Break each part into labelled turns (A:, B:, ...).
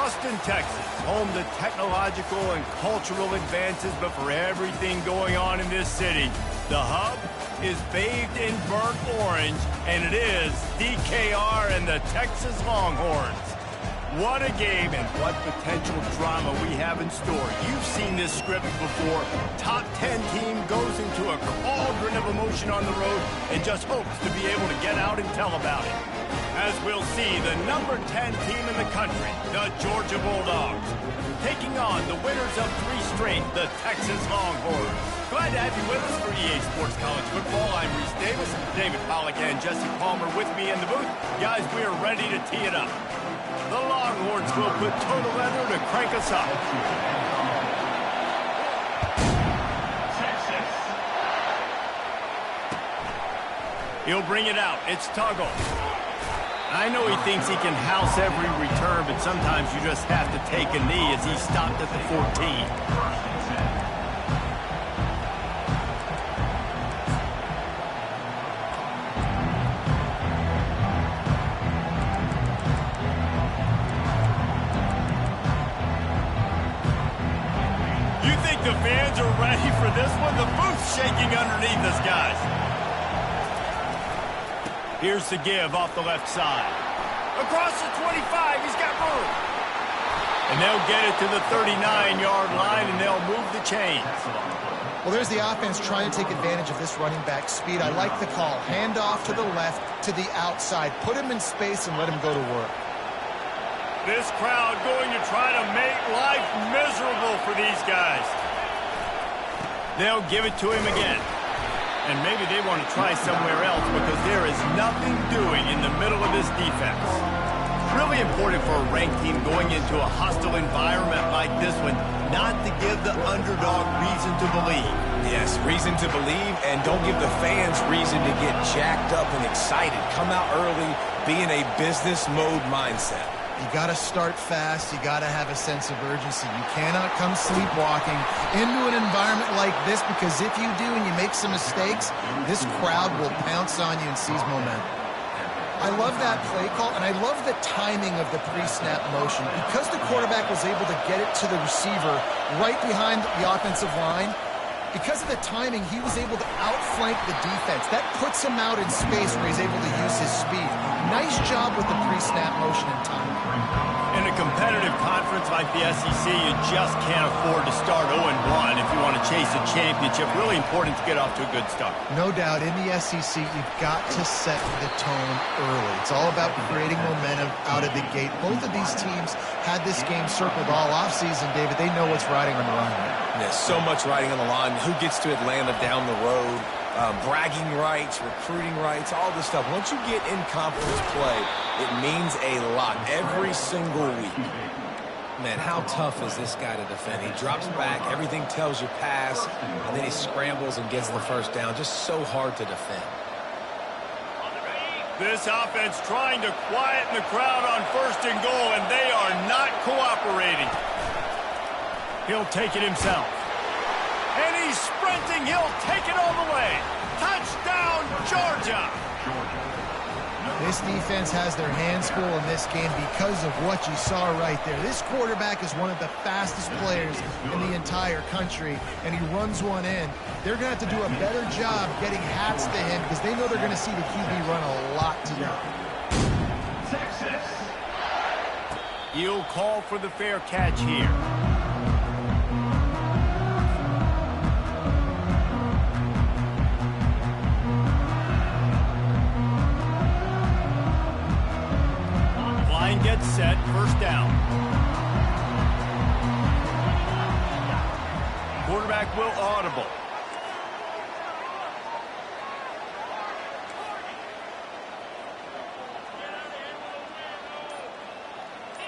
A: Austin, Texas, home to technological and cultural advances, but for everything going on in this city, the hub is bathed in burnt orange, and it is DKR and the Texas Longhorns. What a game and what potential drama we have in store. You've seen this script before. Top 10 team goes into a cauldron of emotion on the road and just hopes to be able to get out and tell about it. As we'll see, the number 10 team in the country, the Georgia Bulldogs, taking on the winners of 3 straight, the Texas Longhorns. Glad to have you with us for EA Sports College Football. I'm Reese Davis, David Pollack, and Jesse Palmer with me in the booth. Guys, we are ready to tee it up. The Longhorns will put total leather to crank us up. He'll bring it out. It's Tuggle. I know he thinks he can house every return, but sometimes you just have to take a knee as he stopped at the 14. The fans are ready for this one. The booth's shaking underneath us, guys. Here's the give off the left side. Across the 25, he's got room. And they'll get it to the 39-yard line, and they'll move the chains.
B: Well, there's the offense trying to take advantage of this running back speed. I like the call. Hand off to the left, to the outside. Put him in space and let him go to work.
A: This crowd going to try to make life miserable for these guys. They'll give it to him again. And maybe they want to try somewhere else because there is nothing doing in the middle of this defense. Really important for a ranked team going into a hostile environment like this one not to give the underdog reason to believe.
C: Yes, reason to believe, and don't give the fans reason to get jacked up and excited. Come out early, be in a business mode mindset.
B: You got to start fast. You got to have a sense of urgency. You cannot come sleepwalking into an environment like this, because if you do and you make some mistakes, this crowd will pounce on you and seize momentum. I love that play call, and I love the timing of the pre-snap motion. Because the quarterback was able to get it to the receiver right behind the offensive line, because of the timing, he was able to outflank the defense. That puts him out in space where he's able to use his speed. Nice job with the pre-snap motion and timing.
A: In a competitive conference like the SEC, you just can't afford to start 0-1 if you want to chase a championship. Really important to get off to a good start.
B: No doubt, in the SEC, you've got to set the tone early. It's all about creating momentum out of the gate. Both of these teams had this game circled all offseason, David. They know what's riding on the line.
C: There's so much riding on the line. Who gets to Atlanta down the road? Bragging rights, recruiting rights, all this stuff. Once you get in conference play, it means a lot every single week.
D: Man, how tough is this guy to defend? He drops back, everything tells you pass, and then he scrambles and gets the first down. Just so hard to defend.
A: This offense trying to quieten the crowd on 1st and goal, and they are not cooperating. He'll take it himself. And he's sprinting. He'll take it all the way. Touchdown, Georgia.
B: This defense has their hands full in this game because of what you saw right there. This quarterback is one of the fastest players in the entire country, and he runs one in. They're going to have to do a better job getting hats to him because they know they're going to see the QB run a lot today.
A: Texas. He'll call for the fair catch here. Gets set, 1st down. Quarterback will audible.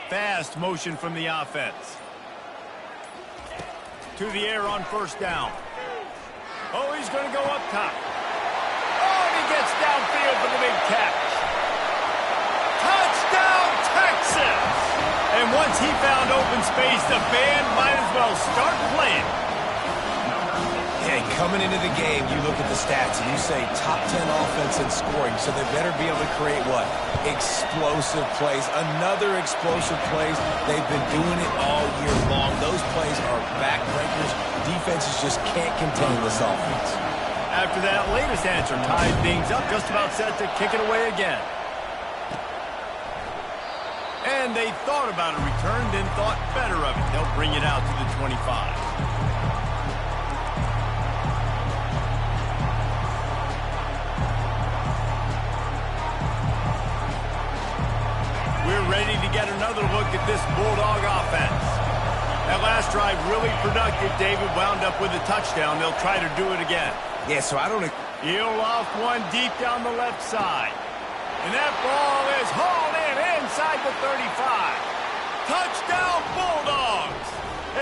A: Fast motion from the offense. To the air on 1st down. Oh, he's going to go up top. Oh, and he gets downfield for the big catch. Touchdown, Texas! And once he found open space, the band might as well start playing.
C: Yeah, Coming into the game, you look at the stats and you say top 10 offense in scoring, so they better be able to create what? Explosive plays. Another explosive plays. They've been doing it all year long. Those plays are backbreakers. Defenses just can't contain this offense.
A: After that latest answer tied things up, just about set to kick it away again. And they thought about a return, then thought better of it. They'll bring it out to the 25. We're ready to get another look at this Bulldog offense. That last drive really productive. David wound up with a touchdown. They'll try to do it again.
C: Yeah, so I don't...
A: He'll loft one deep down the left side. And that ball is hauled in inside the 35. Touchdown Bulldogs!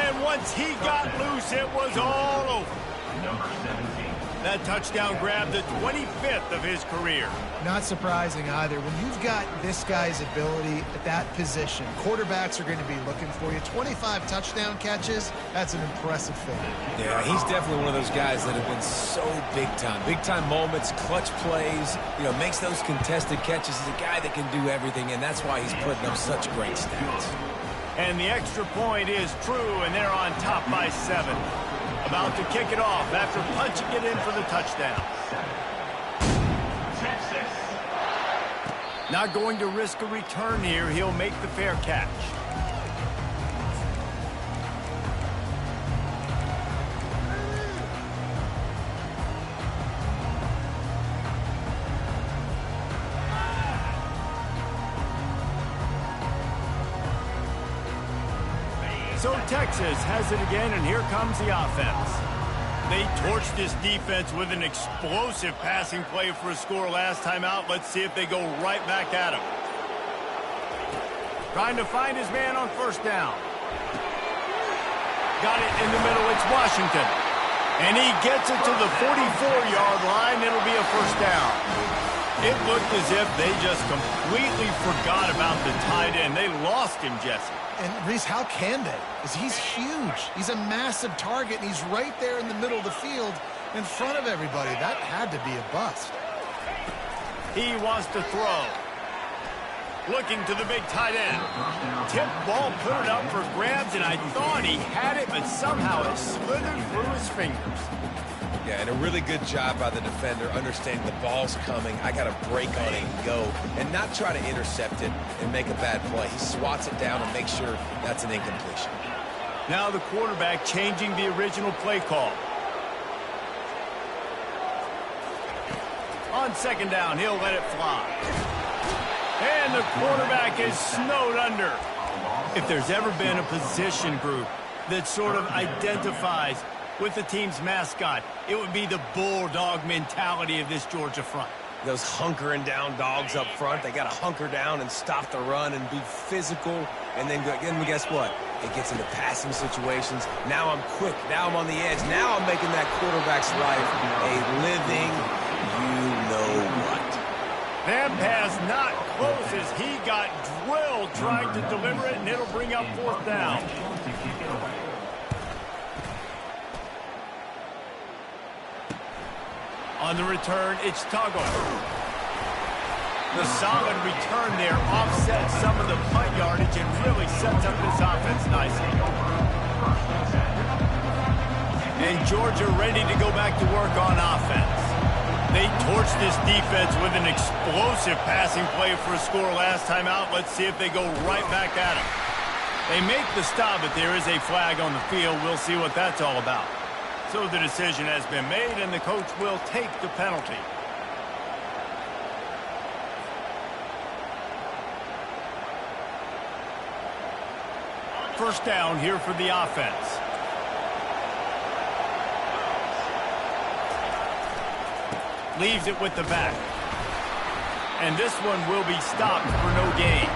A: And once he got loose, it was all over. Number 17. That touchdown grabbed the 25th of his career.
B: Not surprising either. When you've got this guy's ability at that position, quarterbacks are going to be looking for you. 25 touchdown catches, that's an impressive thing.
D: Yeah, he's definitely one of those guys that have been so big time. Big time moments, clutch plays, makes those contested catches. He's a guy that can do everything, and that's why he's putting up such great stats.
A: And the extra point is true, and they're on top by 7. About to kick it off after punching it in for the touchdown. Not going to risk a return here. He'll make the fair catch. So Texas has it again, and here comes the offense. They torched this defense with an explosive passing play for a score last time out. Let's see if they go right back at him. Trying to find his man on first down. Got it in the middle. It's Washington. And he gets it to the 44-yard line. It'll be a first down. It looked as if they just completely forgot about the tight end. They lost him, Jesse.
B: And, Reese, how can they? Because he's huge. He's a massive target, and he's right there in the middle of the field in front of everybody. That had to be a bust.
A: He wants to throw. Looking to the big tight end. Tip ball, put it up for grabs, and I thought he had it, but somehow it slithered through his fingers.
C: Yeah, and a really good job by the defender understanding the ball's coming. I got to break on it and go and not try to intercept it and make a bad play. He swats it down and makes sure that's an incompletion.
A: Now the quarterback changing the original play call. On second down, he'll let it fly. And the quarterback is snowed under. If there's ever been a position group that sort of identifies with the team's mascot, it would be the Bulldog mentality of this Georgia front.
C: Those hunkering down dogs up front, they got to hunker down and stop the run and be physical. And then guess what? It gets into passing situations. Now I'm quick. Now I'm on the edge. Now I'm making that quarterback's life a living you-know-what.
A: That pass not close as he got drilled trying to deliver it, and it'll bring up fourth down. On the return, it's Tuggle. The solid return there offsets some of the punt yardage and really sets up this offense nicely. And Georgia ready to go back to work on offense. They torched this defense with an explosive passing play for a score last time out. Let's see if they go right back at him. They make the stop, but there is a flag on the field. We'll see what that's all about. So the decision has been made, and the coach will take the penalty. First down here for the offense. Leaves it with the back. And this one will be stopped for no gain.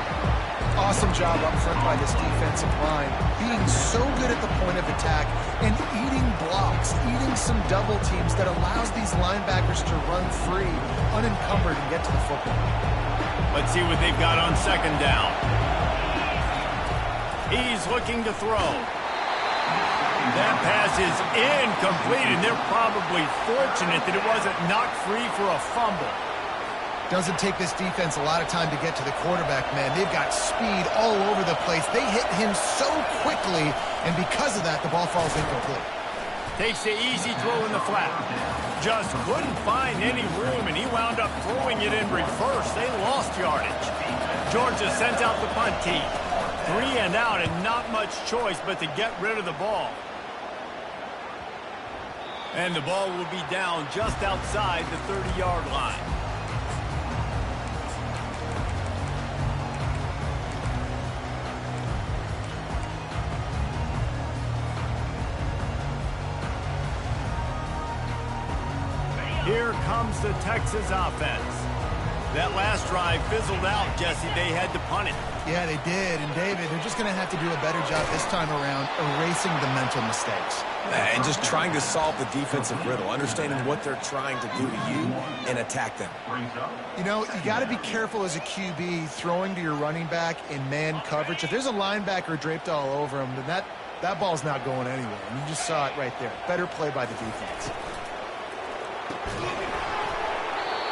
B: Awesome job up front by this defensive line, being so good at the point of attack and eating blocks, eating some double teams that allows these linebackers to run free, unencumbered, and get to the football.
A: Let's see what they've got on second down. He's looking to throw. That pass is incomplete, and they're probably fortunate that it wasn't knocked free for a fumble.
B: Doesn't take this defense a lot of time to get to the quarterback, man. They've got speed all over the place. They hit him so quickly, and because of that, the ball falls incomplete.
A: Takes the easy throw in the flat. Just couldn't find any room, and he wound up throwing it in reverse. They lost yardage. Georgia sends out the punt team. 3 and out, and not much choice but to get rid of the ball. And the ball will be down just outside the 30-yard line. Here comes the Texas offense. That last drive fizzled out, Jesse. They had to punt it.
B: Yeah, they did. And, David, they're just going to have to do a better job this time around erasing the mental mistakes.
C: And just trying to solve the defensive riddle, understanding what they're trying to do to you and attack them.
B: You know, you got to be careful as a QB throwing to your running back in man coverage. If there's a linebacker draped all over him, then that ball's not going anywhere. And you just saw it right there. Better play by the defense.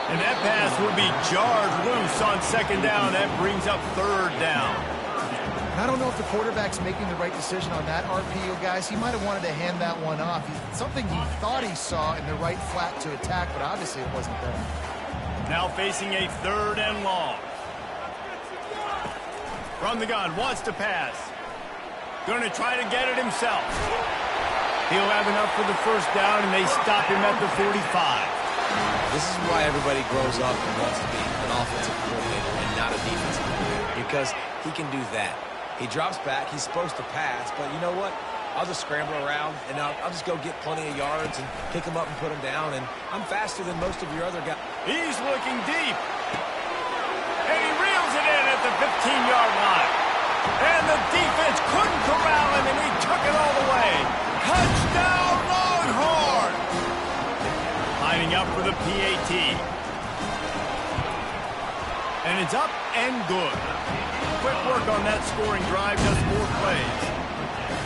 A: And that pass will be jarred loose on second down. That brings up third down.
B: I don't know if the quarterback's making the right decision on that RPO, guys. He might have wanted to hand that one off. Something he thought he saw in the right flat to attack, but obviously it wasn't there.
A: Now facing a 3rd and long. From the gun, wants to pass. Going to try to get it himself. He'll have enough for the first down, and they stop him at the 45.
D: This is why everybody grows up and wants to be an offensive coordinator and not a defensive coordinator, because he can do that. He drops back. He's supposed to pass, but you know what? I'll just scramble around, and I'll just go get plenty of yards and pick him up and put him down, and I'm faster than most of your other guys.
A: He's looking deep, and he reels it in at the 15-yard line. And the defense couldn't corral him, and he took it all the way. Touchdown, Longhorn! Lining up for the PAT. And it's up and good. Quick work on that scoring drive, just 4 plays.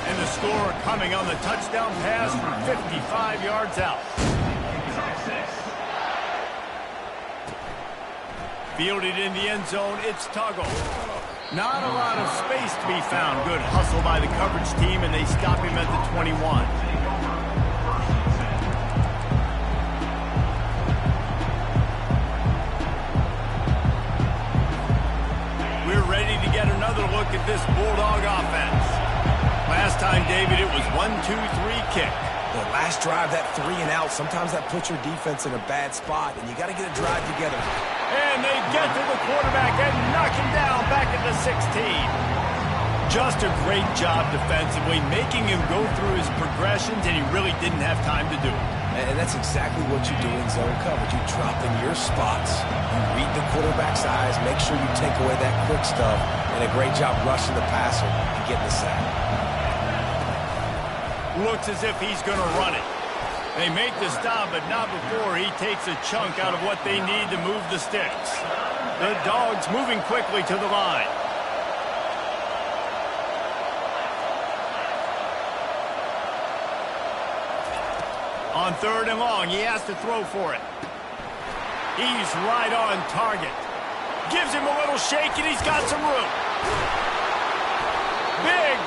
A: And the score coming on the touchdown pass from 55 yards out. Fielded in the end zone, it's Tuggle. Not a lot of space to be found. Good hustle by the coverage team, and they stop him at the 21. We're ready to get another look at this Bulldog offense. Last time, David, it was 1-2-3 kick.
C: The last drive, that 3 and out, sometimes that puts your defense in a bad spot, and you got to get a drive together.
A: And they get to the quarterback and knock him down back at the 16. Just a great job defensively, making him go through his progressions, and he really didn't have time to do it.
C: And that's exactly what you do in zone coverage. You drop in your spots, you read the quarterback's eyes, make sure you take away that quick stuff, and a great job rushing the passer and getting the sack.
A: Looks as if he's going to run it. They make the stop, but not before he takes a chunk out of what they need to move the sticks. The Dogs moving quickly to the line. On 3rd and long, he has to throw for it. He's right on target. Gives him a little shake, and he's got some room.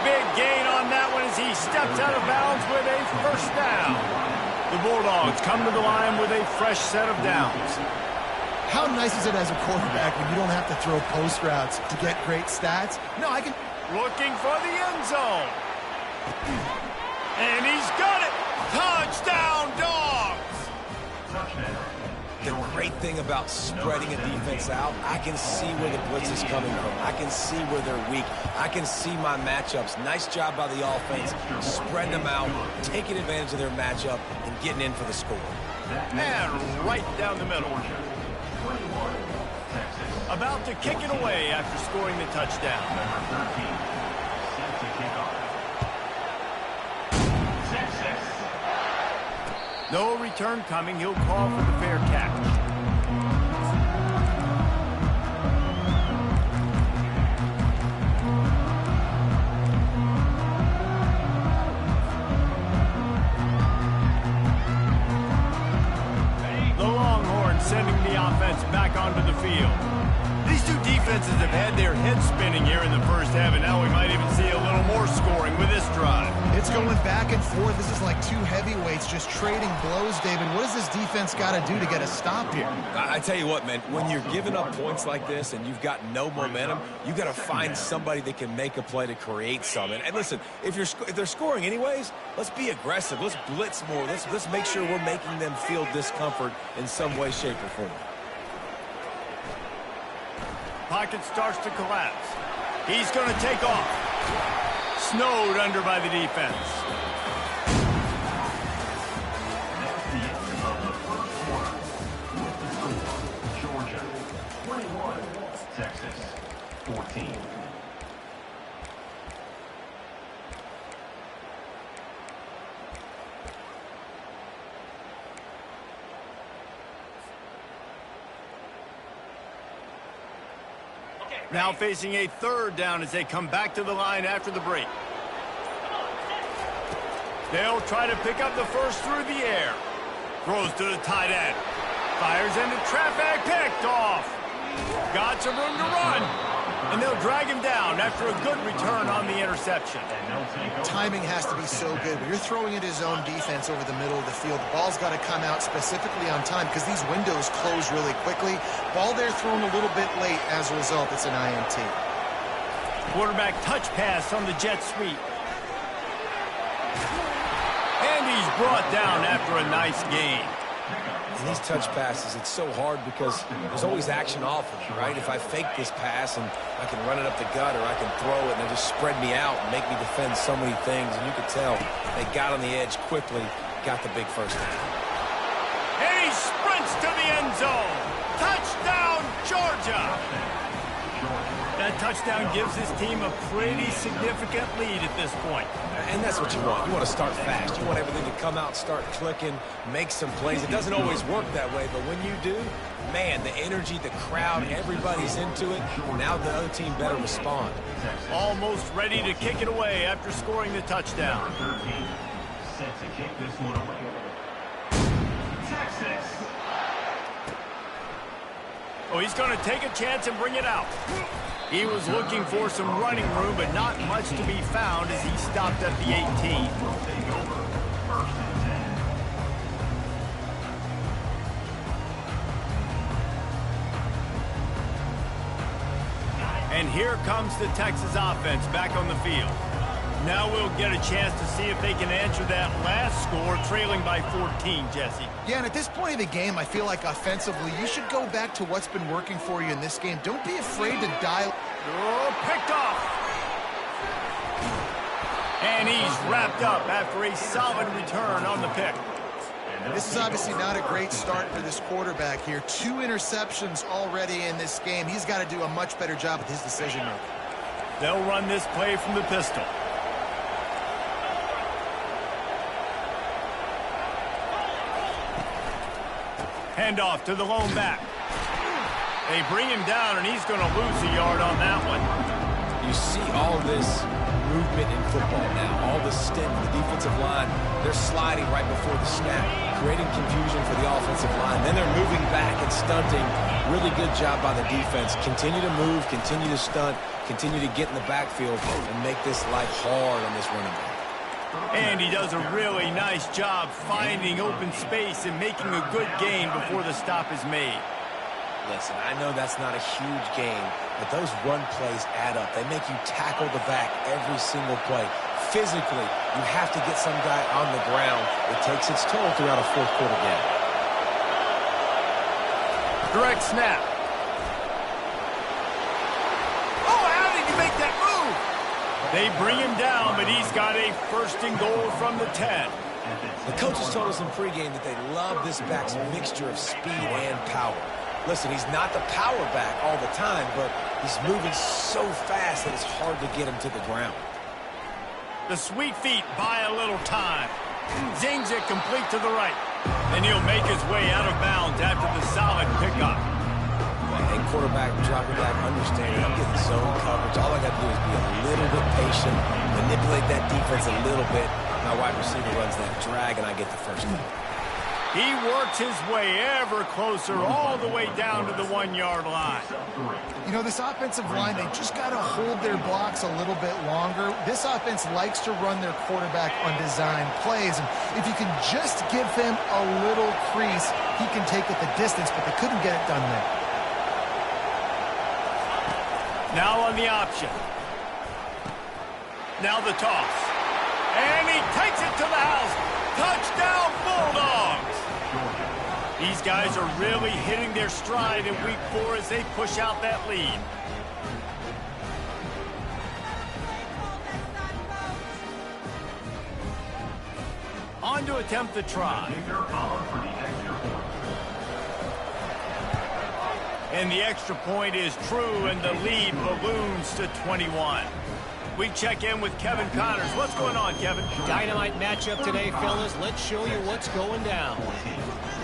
A: Big gain on that one as he steps out of bounds with a first down. The Bulldogs come to the line with a fresh set of downs.
B: How nice is it as a quarterback when you don't have to throw post routes to get great stats? No, I can...
A: Looking for the end zone. And he's got it. Touchdown, Dogs!
C: The great thing about spreading a defense out, I can see where the blitz is coming from. I can see where they're weak. I can see my matchups. Nice job by the offense, spreading them out, taking advantage of their matchup, and getting in for the score.
A: And right down the middle. About to kick it away after scoring the touchdown. No return coming. He'll call for the fair catch. the field. These two defenses have had their heads spinning here in the first half, and now we might even see a little more scoring with this drive.
B: It's going back and forth. This is like two heavyweights just trading blows, David. What does this defense got to do to get a stop here?
C: I tell you what, man, when you're giving up points like this and you've got no momentum, you got to find somebody that can make a play to create something. And listen, if they're scoring anyways, let's be aggressive. Let's blitz more. Let's make sure we're making them feel discomfort in some way, shape, or form.
A: Pocket starts to collapse. He's going to take off. Snowed under by the defense.
E: Georgia 21, Texas 14.
A: Now facing a third down as they come back to the line after the break. They'll try to pick up the first through the air. Throws to the tight end. Fires into traffic, picked off. Got some room to run. And they'll drag him down after a good return on the interception.
B: Timing has to be so good. When you're throwing at his own defense over the middle of the field, the ball's got to come out specifically on time because these windows close really quickly. Ball there thrown a little bit late. As a result, it's an INT.
A: Quarterback touch pass on the jet sweep. And he's brought down after a nice gain.
C: And these touch passes, it's so hard because there's always action off of it, right? If I fake this pass and I can run it up the gut or I can throw it and they just spread me out and make me defend so many things. And you could tell they got on the edge quickly, got the big first down.
A: And he sprints to the end zone. Touchdown, Georgia! That touchdown gives his team a pretty significant lead at this point.
C: And that's what you want. You want to start fast. You want everything to come out, start clicking, make some plays. It doesn't always work that way, but when you do, man, the energy, the crowd, everybody's into it. Now the other team better respond.
A: Almost ready to kick it away after scoring the touchdown.
E: 13, set to kick this one away. Texas.
A: Oh, he's going to take a chance and bring it out. He was looking for some running room, but not much to be found as he stopped at the 18. And here comes the Texas offense back on the field. Now we'll get a chance to see if they can answer that last score, trailing by 14, Jesse.
B: Yeah, and at this point of the game, I feel like offensively, you should go back to what's been working for you in this game. Don't be afraid to dial.
A: Oh, picked off. And he's wrapped up after a solid return on the pick.
B: This is obviously not a great start for this quarterback here. 2 interceptions already in this game. He's got to do a much better job with his decision-making.
A: They'll run this play from the pistol. Handoff to the lone back. They bring him down, and he's going to lose a yard on that one.
C: You see all this movement in football now, all the stint, the defensive line, they're sliding right before the snap, creating confusion for the offensive line. Then they're moving back and stunting. Really good job by the defense. Continue to move, continue to stunt, continue to get in the backfield and make this life hard on this running back.
A: And he does a really nice job finding open space and making a good gain before the stop is made.
C: Listen, I know that's not a huge game, but those run plays add up. They make you tackle the back every single play. Physically, you have to get some guy on the ground. It takes its toll throughout a fourth quarter game.
A: Direct snap. Oh, how did you make that move? They bring him down, but he's got a first and goal from the 10.
C: The coaches told us in pregame that they love this back's mixture of speed and power. Listen, he's not the power back all the time, but he's moving so fast that it's hard to get him to the ground.
A: The sweet feet buy a little time. Zings it complete to the right. And he'll make his way out of bounds after the solid pickup.
C: And quarterback dropping back, understanding I'm getting zone coverage. All I got to do is be a little bit patient, manipulate that defense a little bit. My wide receiver runs that drag, and I get the first down.
A: He works his way ever closer all the way down to the 1-yard line.
B: You know, this offensive line, they just got to hold their blocks a little bit longer. This offense likes to run their quarterback on design plays. And if you can just give him a little crease, he can take it the distance, but they couldn't get it done there.
A: Now on the option. Now the toss. And he takes it to the house. Touchdown, Bulldogs! These guys are really hitting their stride in week 4 as they push out that lead. On to attempt the try. And the extra point is true, and the lead balloons to 21. We check in with Kevin Connors. What's going on, Kevin?
F: Dynamite matchup today, fellas. Let's show you what's going down.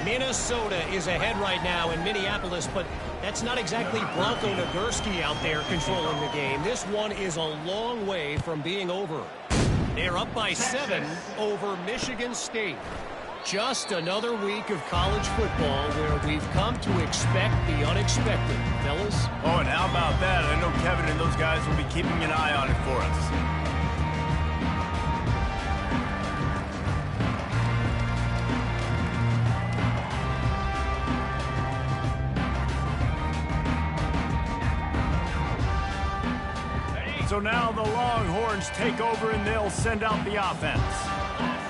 F: Minnesota is ahead right now in Minneapolis, but that's not exactly Bronco Nagurski out there controlling the game. This one is a long way from being over. They're up by 7 over Michigan State. Just another week of college football where we've come to expect the unexpected, fellas.
A: Oh, and how about that? I know Kevin and those guys will be keeping an eye on it for us. So now the Longhorns take over and they'll send out the offense.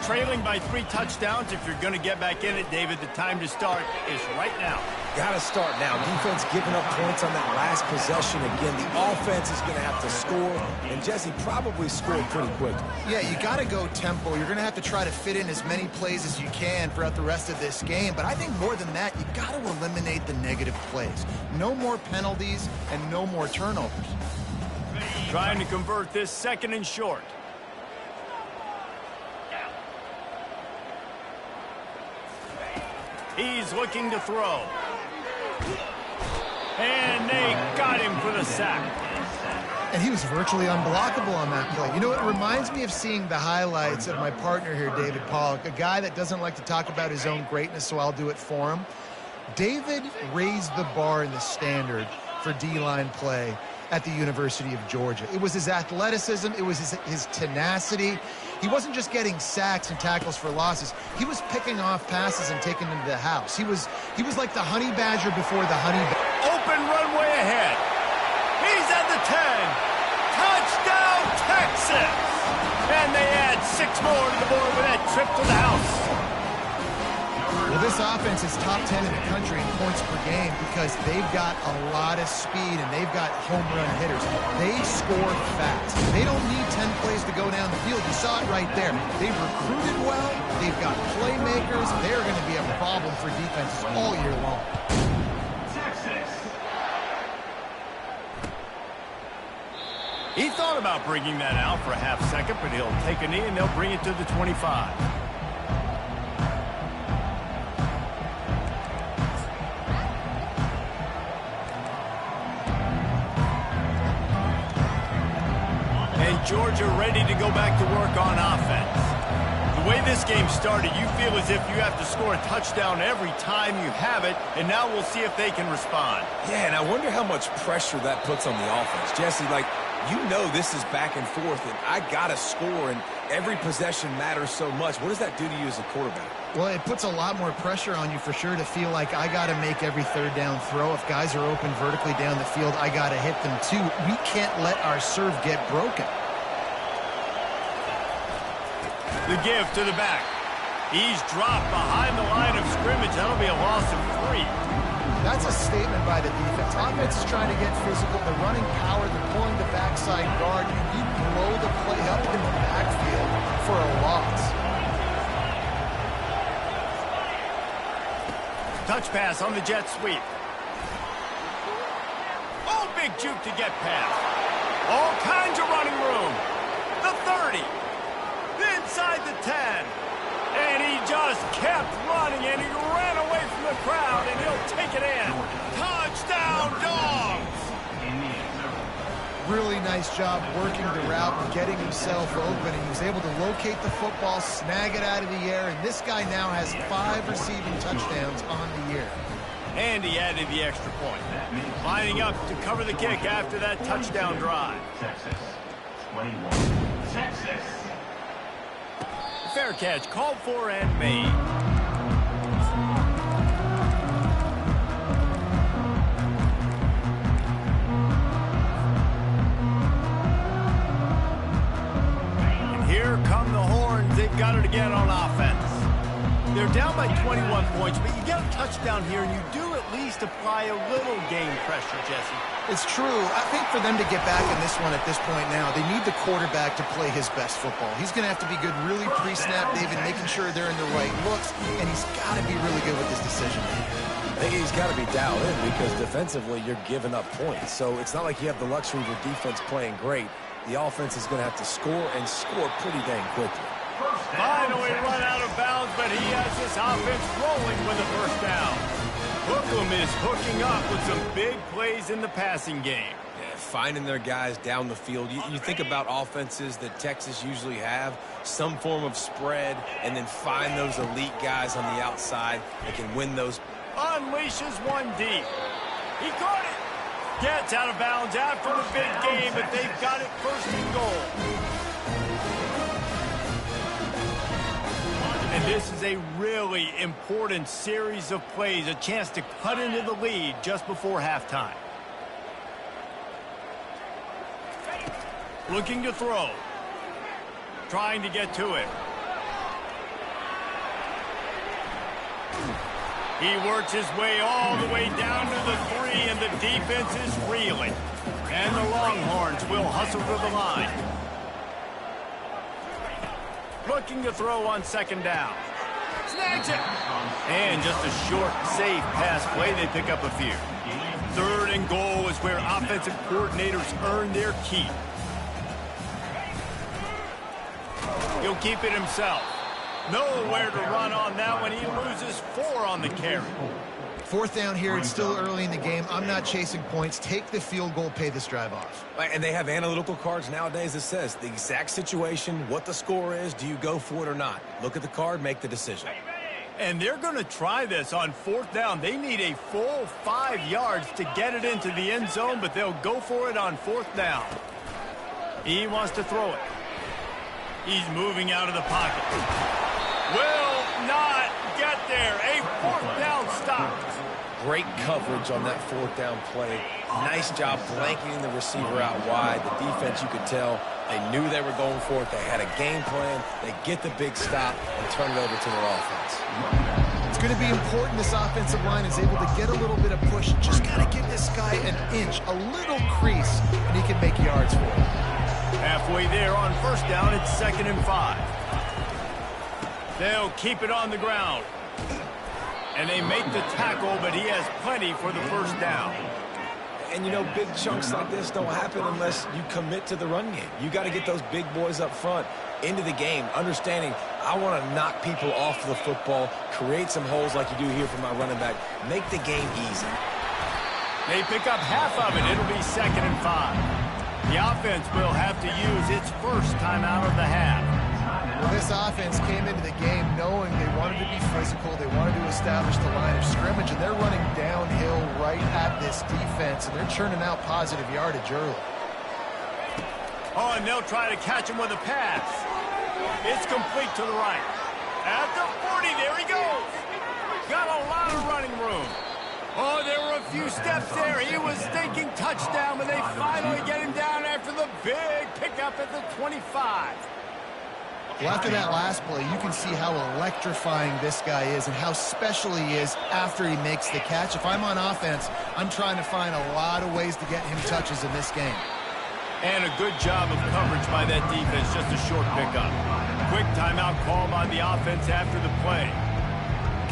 A: Trailing by 3 touchdowns. If you're going to get back in it, David, the time to start is right now.
C: Got to start now. Defense giving up points on that last possession. Again, the offense is going to have to score, and Jesse probably scored pretty quickly.
B: Yeah, you got to go tempo. You're going to have to try to fit in as many plays as you can throughout the rest of this game. But I think more than that, you got to eliminate the negative plays. No more penalties and no more turnovers.
A: Trying to convert this 2nd and short. He's looking to throw. And they got him for the sack.
B: And he was virtually unblockable on that play. You know, it reminds me of seeing the highlights of my partner here, David Pollock, a guy that doesn't like to talk about his own greatness, so I'll do it for him. David raised the bar in the standard for D-line play at the University of Georgia. It was his athleticism. It was his tenacity. He wasn't just getting sacks and tackles for losses. He was picking off passes and taking them to the house. He was like the honey badger before the honey badger.
A: Open runway ahead. He's at the 10. Touchdown, Texas! And they add 6 more to the board with that trip to the house.
B: Well, this offense is top 10 in the country in points per game because they've got a lot of speed and they've got home run hitters. They score fast. They don't need 10 plays to go down the field. You saw it right there. They've recruited well. They've got playmakers. They're going to be a problem for defenses all year long.
A: He thought about bringing that out for a half second, but he'll take a knee and they'll bring it to the 25. And Georgia ready to go back to work on offense. The way this game started, you feel as if you have to score a touchdown every time you have it, and now we'll see if they can respond.
C: Yeah, and I wonder how much pressure that puts on the offense. Jesse, like, you know this is back and forth, and I got to score, and every possession matters so much. What does that do to you as a quarterback?
B: Well, it puts a lot more pressure on you for sure to feel like I got to make every 3rd down throw. If guys are open vertically down the field, I got to hit them too. We can't let our serve get broken.
A: The give to the back. He's dropped behind the line of scrimmage. That'll be a loss of 3.
B: That's a statement by the defense. Offense is trying to get physical. They're running power. They're pulling the backside guard. You blow the play up in the backfield for a loss.
A: Touch pass on the jet sweep. Oh, big juke to get past. All kinds of running room. The 30. Inside the 10. And he just kept running, and he ran away from the crowd, and he'll take it in. Touchdown, Dogs!
B: Really nice job working the route and getting himself open. He was able to locate the football, snag it out of the air, and this guy now has 5 receiving touchdowns on the year.
A: And he added the extra point. Lining up to cover the kick after that touchdown drive.
E: Texas. 21. Texas.
A: Fair catch called for and made. And here come the horns. They've got it again on offense. They're down by 21 points, but you get a touchdown here, and you do at least apply a little game pressure, Jesse.
B: It's true. I think for them to get back in this one at this point now, they need the quarterback to play his best football. He's going to have to be good really pre-snap, David, making sure they're in the right looks, and he's got to be really good with his decision making.
C: I think he's got to be dialed in because defensively you're giving up points. So it's not like you have the luxury of your defense playing great. The offense is going to have to score and score pretty dang quickly.
A: Finally run out of bounds, but he has this offense rolling with a first down. Hookham is hooking up with some big plays in the passing game.
C: Yeah, finding their guys down the field. You think about offenses that Texas usually have, some form of spread, and then find those elite guys on the outside that can win those.
A: Unleashes one deep. He caught it. Gets out of bounds after the big game, but they've got it first and goal. And this is a really important series of plays, a chance to cut into the lead just before halftime. Looking to throw. Trying to get to it. He works his way all the way down to the 3, and the defense is reeling. And the Longhorns will hustle to the line. Looking to throw on second down. Snags it. And just a short, safe pass play. They pick up a few. Third and goal is where offensive coordinators earn their keep. He'll keep it himself. Nowhere to run on that one. He loses 4 on the carry.
B: Fourth down here. It's still early in the game. I'm not chasing points. Take the field goal, pay this drive off.
C: And they have analytical cards nowadays that says the exact situation, what the score is, do you go for it or not? Look at the card, make the decision.
A: And they're going to try this on fourth down. They need a full 5 yards to get it into the end zone, but they'll go for it on fourth down. He wants to throw it. He's moving out of the pocket. Will not get there. A fourth down stop.
C: Great coverage on that fourth down play. Nice job blanketing the receiver out wide. The defense, you could tell, they knew they were going for it. They had a game plan. They get the big stop and turn it over to their offense.
B: It's going to be important this offensive line is able to get a little bit of push. Just got to give this guy an inch, a little crease, and he can make yards for it.
A: Halfway there on first down, it's 2nd and 5. They'll keep it on the ground. And they make the tackle, but he has plenty for the first down.
C: And, you know, big chunks like this don't happen unless you commit to the run game. You got to get those big boys up front into the game, understanding I want to knock people off the football, create some holes like you do here for my running back, make the game easy.
A: They pick up half of it. It'll be 2nd and 5. The offense will have to use its first timeout of the half.
B: Well, this offense came into the game knowing they wanted to be physical, they wanted to establish the line of scrimmage, and they're running downhill right at this defense, and they're churning out positive yardage early.
A: Oh, and they'll try to catch him with a pass. It's complete to the right. At the 40, there he goes. Got a lot of running room. Oh, there were a few steps there. He was thinking touchdown, but they finally get him down after the big pickup at the 25.
B: Well, after that last play, you can see how electrifying this guy is and how special he is after he makes the catch. If I'm on offense, I'm trying to find a lot of ways to get him touches in this game.
A: And a good job of coverage by that defense, just a short pickup. Quick timeout call by the offense after the play.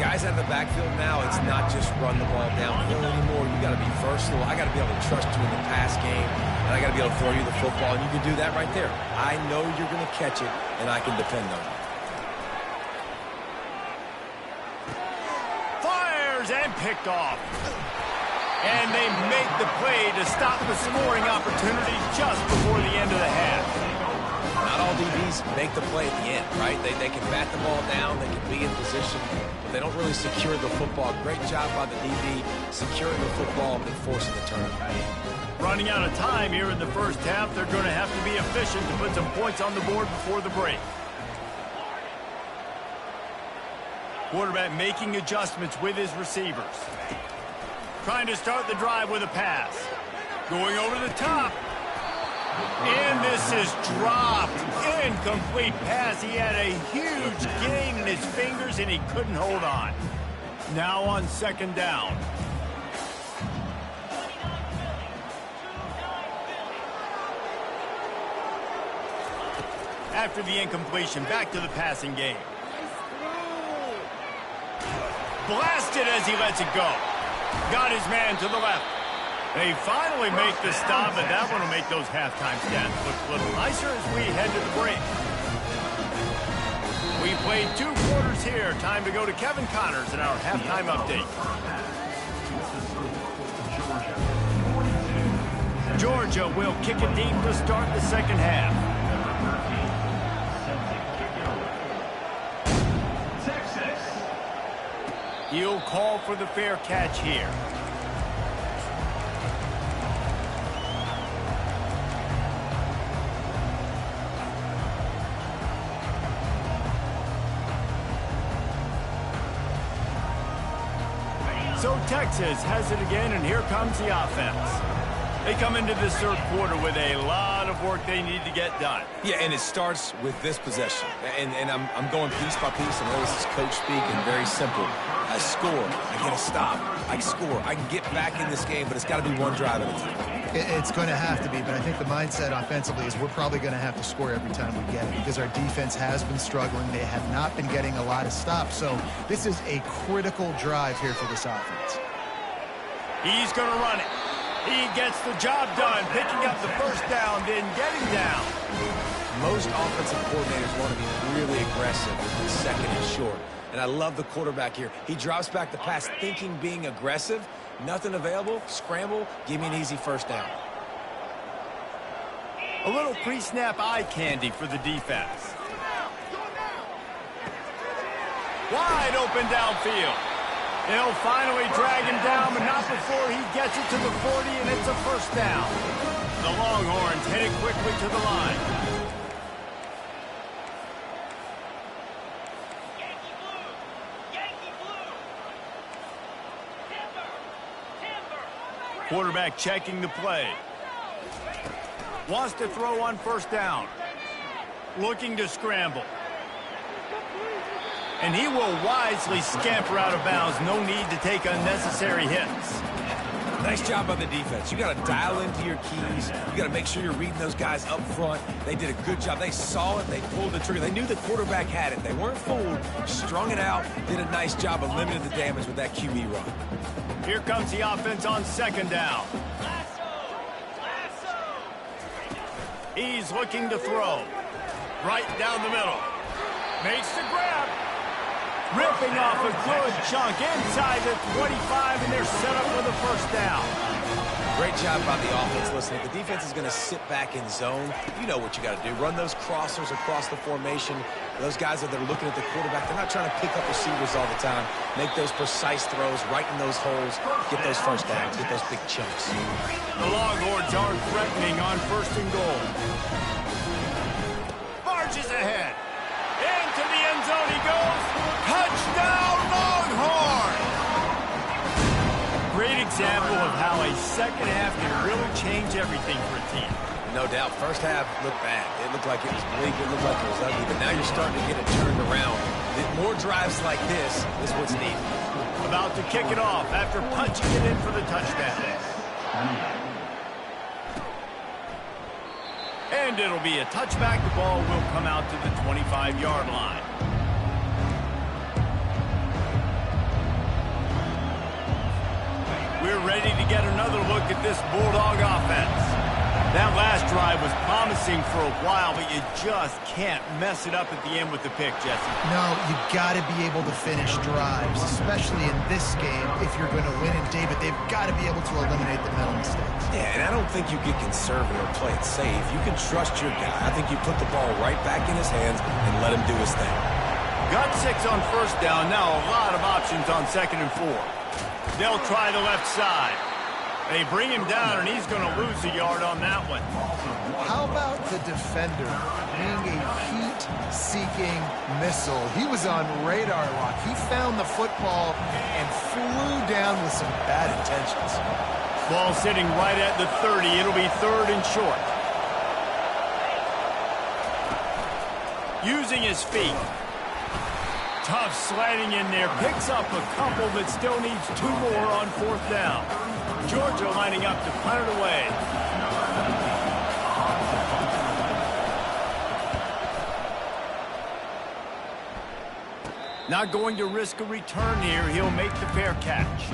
C: Guys out of the backfield now, it's not just run the ball downhill anymore. You got to be versatile. I got to be able to trust you in the pass game, and I got to be able to throw you the football, and you can do that right there. I know you're going to catch it, and I can depend on you.
A: Fires and picked off. And they make the play to stop the scoring opportunity just before the end of the half.
D: Not all DBs make the play at the end, right? They can bat the ball down, they can be in position, but they don't really secure the football. Great job by the DB securing the football and forcing the turnover.
A: Running out of time here in the first half, they're going to have to be efficient to put some points on the board before the break. Quarterback making adjustments with his receivers. Trying to start the drive with a pass. Going over the top. And this is dropped. Incomplete pass. He had a huge gain in his fingers and he couldn't hold on. Now on second down. After the incompletion, back to the passing game. Blasted as he lets it go. Got his man to the left. They finally make the stop, but that one will make those halftime stats look a little nicer as we head to the break. We played 2 quarters here. Time to go to Kevin Connors in our halftime update. Georgia will kick it deep to start the second half. He'll call for the fair catch here. So Texas has it again, and here comes the offense. They come into this third quarter with a lot of work they need to get done.
C: Yeah, and it starts with this possession. And I'm going piece by piece. I know this is coach speak and very simple. I score. I get a stop. I score. I can get back in this game, but it's got to be one drive at a time.
B: It's going to have to be, but I think the mindset offensively is we're probably going to have to score every time we get it because our defense has been struggling. They have not been getting a lot of stops. So this is a critical drive here for this offense.
A: He's going to run it. He gets the job done, picking up the first down, then getting down.
D: Most offensive coordinators want to be really aggressive with second and short. And I love the quarterback here. He drops back the pass thinking being aggressive. Nothing available. Scramble. Give me an easy first down.
A: A little pre-snap eye candy for the defense. Wide open downfield. They'll finally drag him down, but not before he gets it to the 40, and it's a first down. The Longhorns headed quickly to the line. Quarterback checking the play. Wants to throw on first down. Looking to scramble. And he will wisely scamper out of bounds. No need to take unnecessary hits.
D: Nice job by the defense. You got to dial into your keys. You got to make sure you're reading those guys up front. They did a good job. They saw it. They pulled the trigger. They knew the quarterback had it. They weren't fooled. Strung it out. Did a nice job of limiting the damage with that QB run.
A: Here comes the offense on second down. He's looking to throw. Right down the middle. Makes the grab. Ripping off a good chunk inside the 25, and they're set up for the first down.
D: Great job by the offense. Listen, if the defense is going to sit back in zone, you know what you got to do. Run those crossers across the formation. Those guys that are looking at the quarterback, they're not trying to pick up receivers all the time. Make those precise throws right in those holes. Get those first downs. Get those big chunks.
A: The Longhorns are threatening on first and goal. Barges ahead. Into the end zone he goes. Touchdown, Longhorn! Great example of how a second half can really change everything for a team.
D: No doubt. First half looked bad. It looked like it was bleak. It looked like it was ugly. But now you're starting to get it turned around. More drives like this is what's needed.
A: About to kick it off after punching it in for the touchdown. And it'll be a touchback. The ball will come out to the 25-yard line. We're ready to get another look at this Bulldog offense. That last drive was promising for a while, but you just can't mess it up at the end with the pick, Jesse.
B: No, you got to be able to finish drives, especially in this game. If you're going to win, and David, they've got to be able to eliminate the mental mistakes.
D: Yeah, and I don't
C: don't think you get conservative or play it safe. You can trust your guy. I think you put the ball right back in his hands and let him do his thing.
A: Got 6 on first down. Now a lot of options on 2nd and 4. They'll try the left side. They bring him down, and he's going to lose a yard on that one.
B: How about the defender being a heat-seeking missile? He was on radar lock. He found the football and flew down with some bad intentions.
A: Ball sitting right at the 30. It'll be 3rd and short. Using his feet. Tough sliding in there. Picks up a couple, but still needs 2 more on 4th down. Georgia lining up to punt it away. Not going to risk a return here. He'll make the fair catch.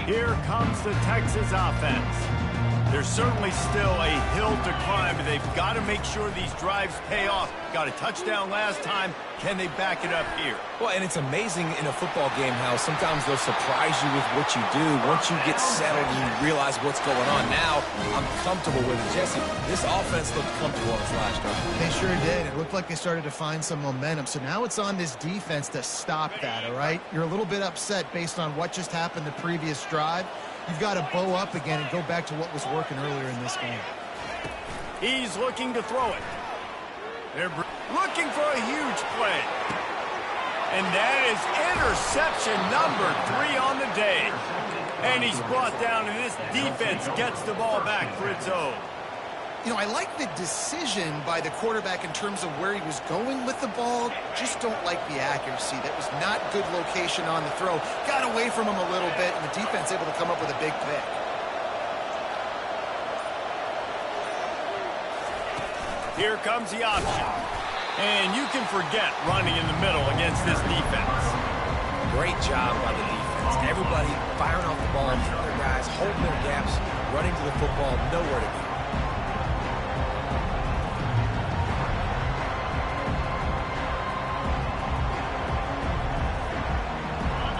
A: Here comes the Texas offense. There's certainly still a hill to climb, but they've got to make sure these drives pay off. Got a touchdown last time. Can they back it up here?
C: Well, and it's amazing in a football game how sometimes they'll surprise you with what you do. Once you get settled and you realize what's going on. Now, I'm comfortable with it. Jesse, this offense looked comfortable on its last drive.
B: They sure did. It looked like they started to find some momentum. So now it's on this defense to stop that, all right? You're a little bit upset based on what just happened the previous drive. You've got to bow up again and go back to what was working earlier in this game.
A: He's looking to throw it. They're looking for a huge play. And that is interception number 3 on the day. And he's brought down, and this defense gets the ball back for its own.
B: You know, I like the decision by the quarterback in terms of where he was going with the ball. Just don't like the accuracy. That was not good location on the throw. Got away from him a little bit, and the defense able to come up with a big pick.
A: Here comes the option. And you can forget running in the middle against this defense.
C: Great job by the defense. Everybody firing off the ball, their guys holding their gaps, running to the football, nowhere to go.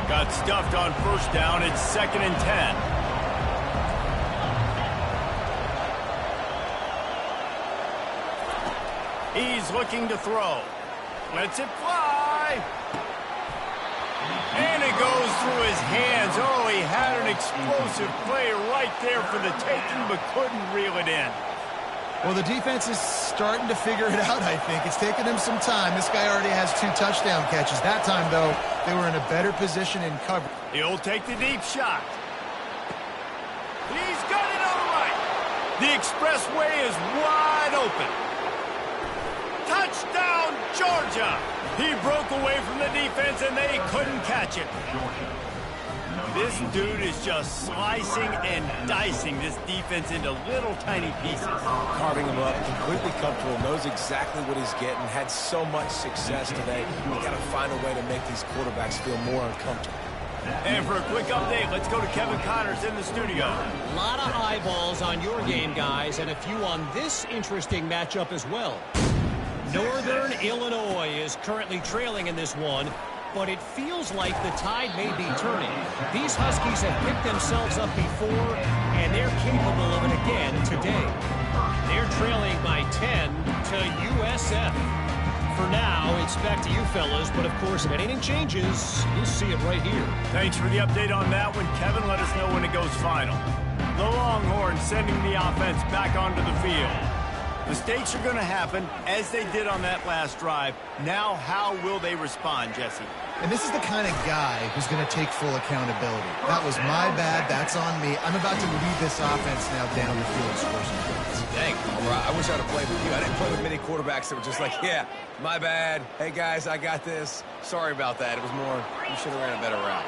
A: Got stuffed on first down. It's 2nd and 10. He's looking to throw. Lets it fly. And it goes through his hands. Oh, he had an explosive play right there for the taking, but couldn't reel it in.
B: Well, the defense is starting to figure it out, I think. It's taken him some time. This guy already has 2 touchdown catches. That time, though, they were in a better position in cover.
A: He'll take the deep shot. He's got it on the right. The expressway is wide open. Touchdown, Georgia! He broke away from the defense, and they couldn't catch it. This dude is just slicing and dicing this defense into little tiny pieces.
C: Carving him up, completely comfortable, knows exactly what he's getting, had so much success today. You got to find a way to make these quarterbacks feel more uncomfortable.
A: And for a quick update, let's go to Kevin Connors in the studio.
F: A lot of eyeballs on your game, guys, and a few on this interesting matchup as well. Northern Illinois is currently trailing in this one, but it feels like the tide may be turning. These Huskies have picked themselves up before, and they're capable of it again today. They're trailing by 10 to USF. For now, it's back to you fellas, but of course, if anything changes, you'll see it right here.
A: Thanks for the update on that one, Kevin. Let us know when it goes final. The Longhorns sending the offense back onto the field. Mistakes are going to happen, as they did on that last drive. Now, how will they respond, Jesse?
B: And this is the kind of guy who's going to take full accountability. That was my bad. That's on me. I'm about to lead this offense now down the field and score some points.
C: Dang, I wish I'd have played with you. I didn't play with many quarterbacks that were just like, yeah, my bad. Hey, guys, I got this. Sorry about that. It was more, you should have ran a better route.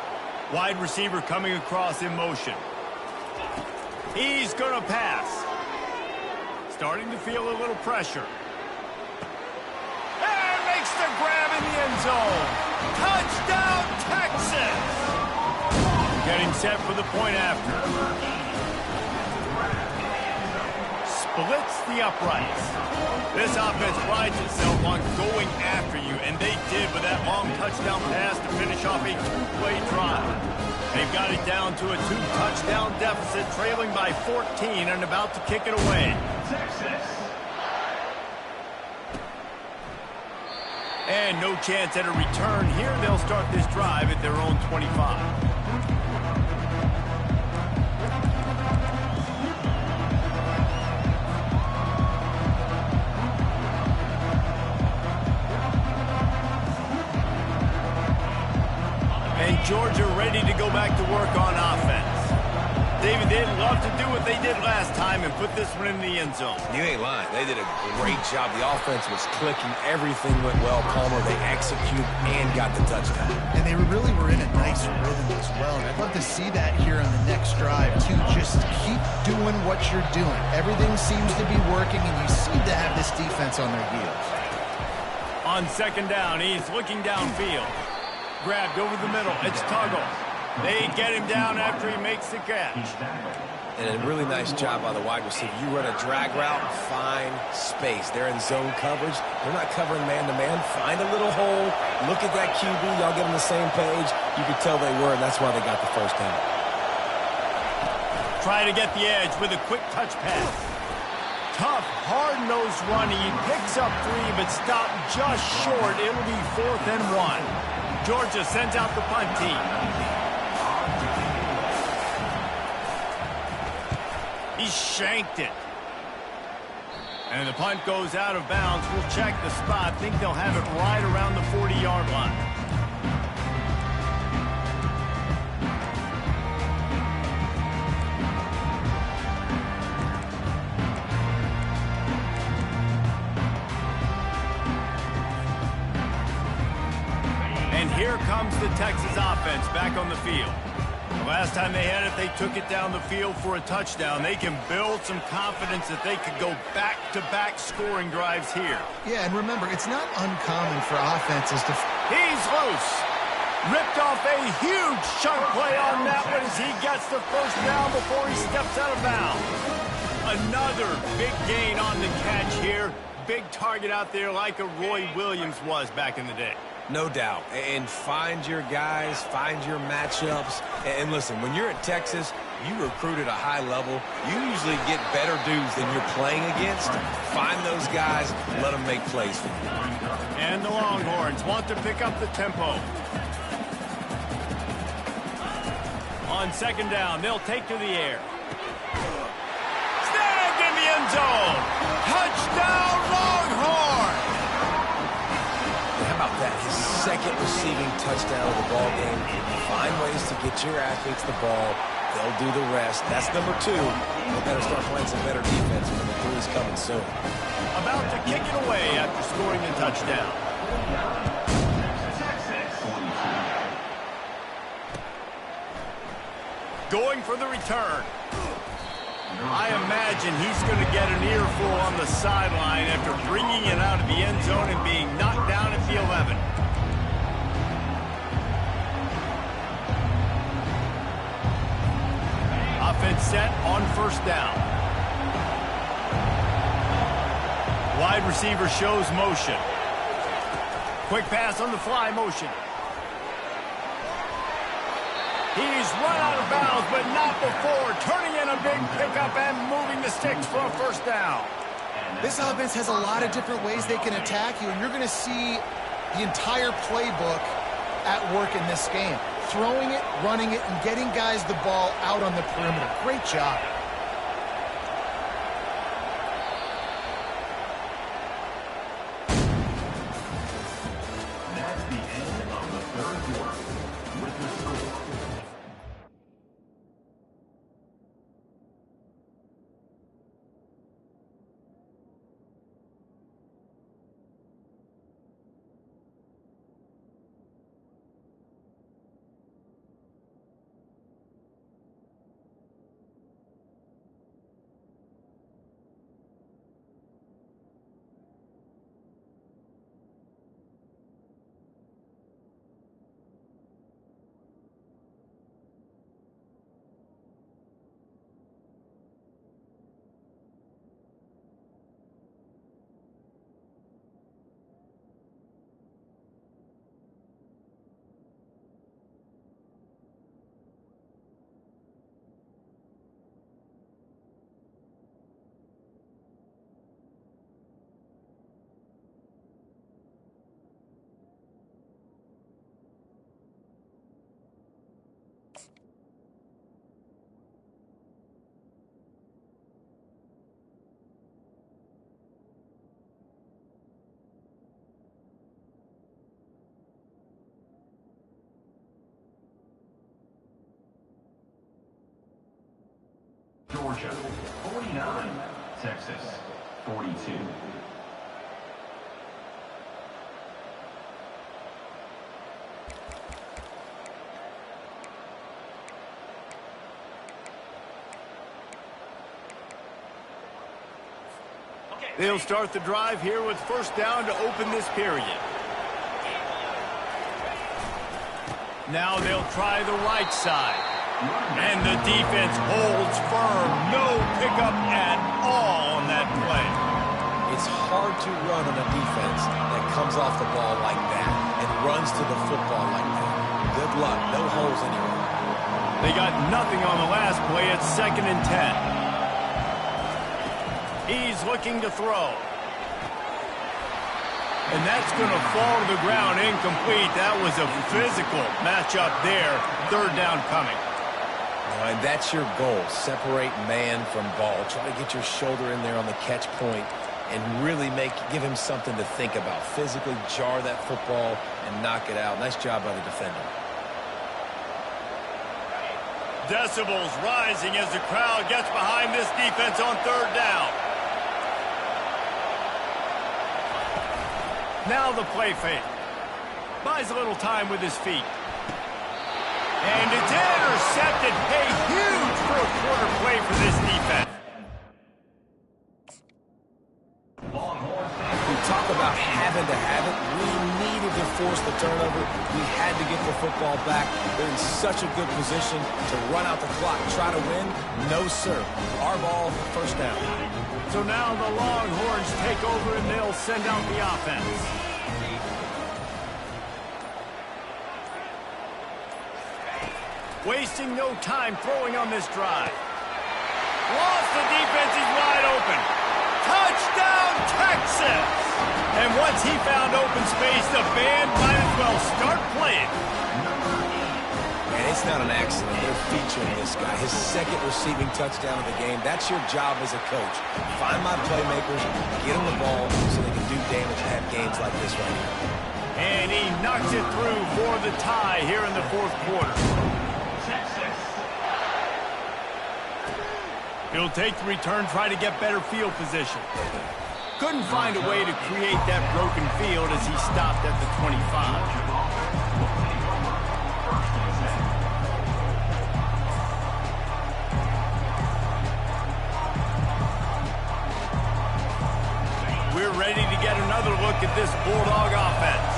A: Wide receiver coming across in motion. He's going to pass. Starting to feel a little pressure. And makes the grab in the end zone. Touchdown, Texas! Getting set for the point after. Splits the uprights. This offense prides itself on going after you, and they they did with that long touchdown pass to finish off a two-play drive. They've got it down to a two-touchdown deficit, trailing by 14 and about to kick it away.
E: Texas.
A: And no chance at a return here. They'll start this drive at their own 25. And Georgia ready to go back to work on offense. David, they'd love to do what they did last time and put this one in the end zone.
C: You ain't lying. They did a great job. The offense was clicking. Everything went well. Palmer, they executed and got the touchdown.
B: And they really were in a nice rhythm as well. And I'd love to see that here on the next drive, too. Just keep doing what you're doing. Everything seems to be working, and you seem to have this defense on their heels.
A: On second down, he's looking downfield. Grabbed over the middle. It's Tuggle. They get him down after he makes the catch.
C: And a really nice job by the wide receiver. You run a drag route, find space. They're in zone coverage. They're not covering man-to-man. Find a little hole. Look at that QB. Y'all get on the same page. You could tell they were, and that's why they got the first down.
A: Try to get the edge with a quick touch pass. Tough, hard-nosed running. He picks up 3, but stopped just short. It'll be 4th and 1. Georgia sends out the punt team. He shanked it. And the punt goes out of bounds. We'll check the spot. Think they'll have it right around the 40-yard line. And here comes the Texas offense back on the field. The last time they had it, they took it down the field for a touchdown. They can build some confidence that they could go back-to-back scoring drives here.
B: Yeah, and remember, it's not uncommon for offenses to...
A: He's loose. Ripped off a huge chunk play on that one as he gets the first down before he steps out of bounds. Another big gain on the catch here. Big target out there like a Roy Williams was back in the day.
C: No doubt. And find your guys, find your matchups. And listen, when you're at Texas, you recruit at a high level. You usually get better dudes than you're playing against. Find those guys, let them make plays for you.
A: And the Longhorns want to pick up the tempo. On second down, they'll take to the air. Snagged in the end zone. Touchdown, Longhorns!
C: How about that? His second receiving touchdown of the ball game. Find ways to get your athletes the ball. They'll do the rest. That's number 2. They better start playing some better defense when number 3 is coming soon.
A: About to kick it away after scoring the touchdown. Going for the return. I imagine he's going to get an earful on the sideline after bringing it out of the end zone and being knocked down at the 11. Offense set on first down. Wide receiver shows motion. Quick pass on the fly motion. He's run out of bounds, but not before. Turning in a big pickup and moving the sticks for a first down.
B: This offense has a lot of different ways they can attack you, and you're going to see the entire playbook at work in this game. Throwing it, running it, and getting guys the ball out on the perimeter. Great job.
E: That's the end of the third quarter. With the score. Georgia, 49. Texas, 42.
A: They'll start the drive here with first down to open this period. Now they'll try the right side. And the defense holds firm. No pickup at all on that play.
D: It's hard to run on a defense that comes off the ball like that and runs to the football like that. Good luck. No holes anywhere.
A: They got nothing on the last play. It's 2nd and 10. He's looking to throw. And that's going to fall to the ground incomplete. That was a physical matchup there. 3rd down coming.
D: And that's your goal. Separate man from ball. Try to get your shoulder in there on the catch point and really give him something to think about. Physically jar that football and knock it out. Nice job by the defender.
A: Decibels rising as the crowd gets behind this defense on 3rd down. Now the play fake. Buys a little time with his feet. And it's intercepted. Hey, huge 4th-quarter play for this defense.
D: We talk about having to have it. We needed to force the turnover. We had to get the football back. They're in such a good position to run out the clock, try to win. No, sir. Our ball, first down.
A: So now the Longhorns take over and they'll send out the offense. Wasting no time throwing on this drive. Lost the defense, he's wide open. Touchdown, Texas! And once he found open space, the band might as well start playing.
D: And it's not an accident. They're featuring this guy. His 2nd receiving touchdown of the game. That's your job as a coach. Find my playmakers, get them the ball so they can do damage and have games like this right here.
A: And he knocks it through for the tie here in the 4th quarter. He'll take the return, try to get better field position. Couldn't find a way to create that broken field as he stopped at the 25. We're ready to get another look at this Bulldog offense.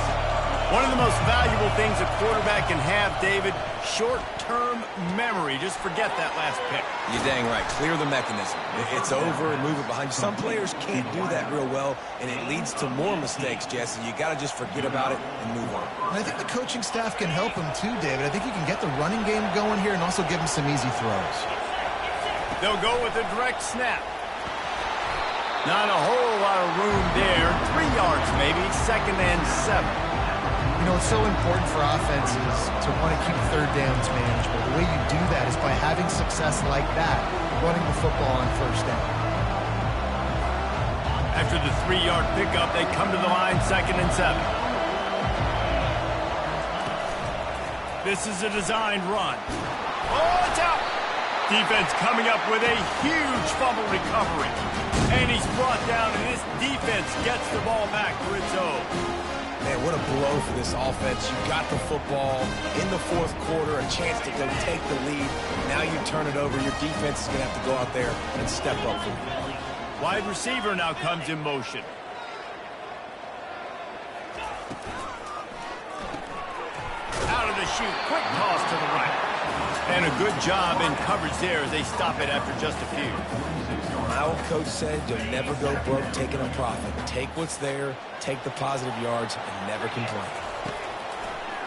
A: One of the most valuable things a quarterback can have, David, short-term memory. Just forget that last pick.
D: You're dang right. Clear the mechanism. It's over and move it behind you. Some players can't do that real well, and it leads to more mistakes, Jesse. You got to just forget about it and move on.
B: And I think the coaching staff can help him too, David. I think you can get the running game going here and also give him some easy throws.
A: They'll go with a direct snap. Not a whole lot of room there. 3 yards maybe, 2nd and 7.
B: You know, it's so important for offenses to want to keep 3rd downs manageable. The way you do that is by having success like that, running the football on 1st down.
A: After the 3-yard pickup, they come to the line, 2nd and 7. This is a designed run. Oh, it's out! Defense coming up with a huge fumble recovery. And he's brought down, and this defense gets the ball back for its own.
D: Man, what a blow for this offense. You got the football in the 4th quarter, a chance to go take the lead. Now you turn it over. Your defense is going to have to go out there and step up for you.
A: Wide receiver now comes in motion. Out of the chute, quick toss to the right. And a good job in coverage there as they stop it after just a few.
D: My old coach said you'll never go broke taking a profit. Take what's there, take the positive yards, and never complain.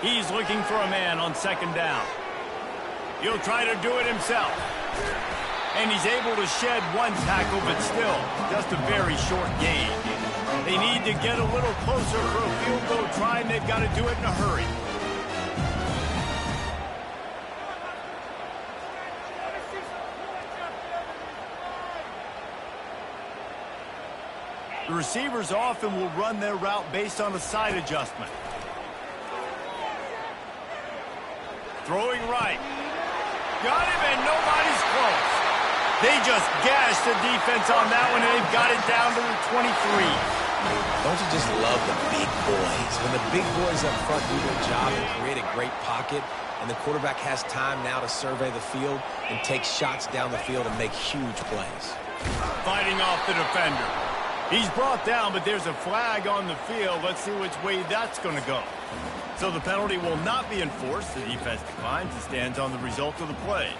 A: He's looking for a man on 2nd down. He'll try to do it himself. And he's able to shed 1 tackle, but still, just a very short gain. They need to get a little closer for a field goal try, and they've got to do it in a hurry. The receivers often will run their route based on a side adjustment. Throwing right. Got him, and nobody's close. They just gashed the defense on that one, and they've got it down to the 23.
D: Don't you just love the big boys? When the big boys up front do their job and create a great pocket, and the quarterback has time now to survey the field and take shots down the field and make huge plays.
A: Fighting off the defender. He's brought down, but there's a flag on the field. Let's see which way that's going to go. So the penalty will not be enforced. The defense declines and stands on the result of the play.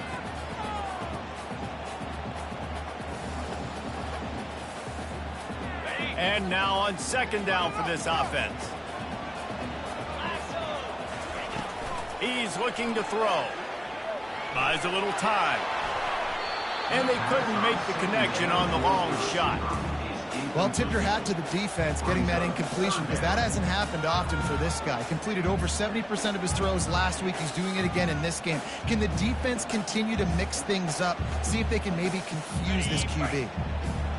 A: And now on second down for this offense. He's looking to throw. Buys a little time. And they couldn't make the connection on the long shot.
B: Well, tip your hat to the defense getting that incompletion, because that hasn't happened often for this guy. Completed over 70% of his throws last week. He's doing it again in this game. Can the defense continue to mix things up? See if they can maybe confuse this QB.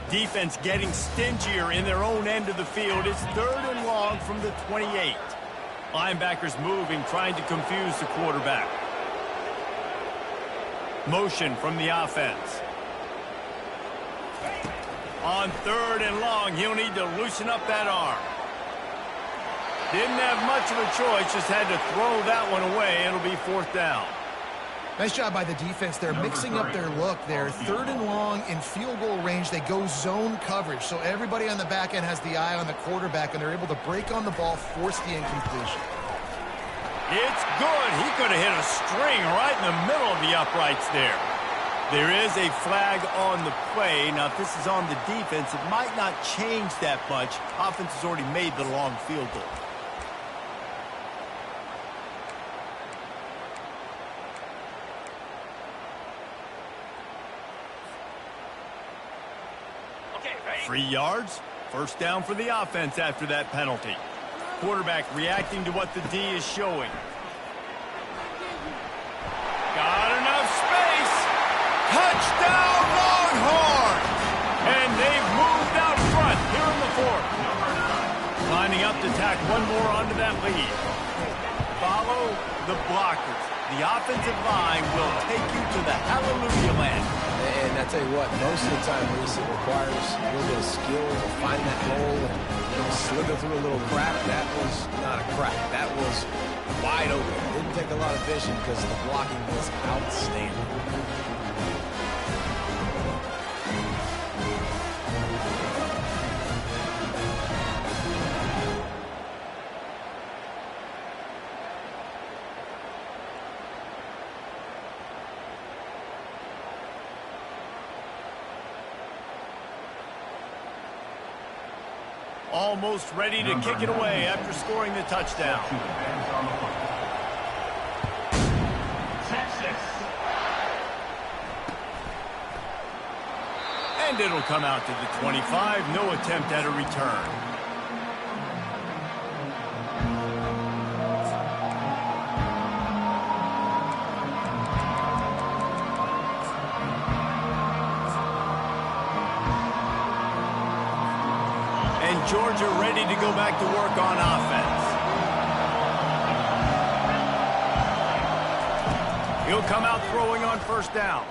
A: Defense getting stingier in their own end of the field. It's 3rd and long from the 28. Linebackers moving, trying to confuse the quarterback. Motion from the offense. On 3rd and long, he'll need to loosen up that arm. Didn't have much of a choice, just had to throw that one away. It'll be 4th down.
B: Nice job by the defense. They're mixing up their look there. 3rd and long in field goal range. They go zone coverage. So everybody on the back end has the eye on the quarterback, and they're able to break on the ball, force the incompletion.
A: It's good. He could have hit a string right in the middle of the uprights there. There is a flag on the play. Now, if this is on the defense, it might not change that much. Offense has already made the long field goal.
F: Okay, ready?
A: 3 yards. First down for the offense after that penalty. Quarterback reacting to what the D is showing. Got enough space. Touchdown, Longhorn! And they've moved out front here in the 4th. Lining up to tack one more onto that lead. Follow the blockers. The offensive line will take you to the hallelujah land.
D: And I tell you what, most of the time, Reese, it requires a little bit of skill to find that hole and slither through a little crack. That was not a crack. That was wide open. Didn't take a lot of vision because the blocking was outstanding.
A: Almost ready to kick it away after scoring the touchdown. And it'll come out to the 25. No attempt at a return. Georgia ready to go back to work on offense. He'll come out throwing on first down.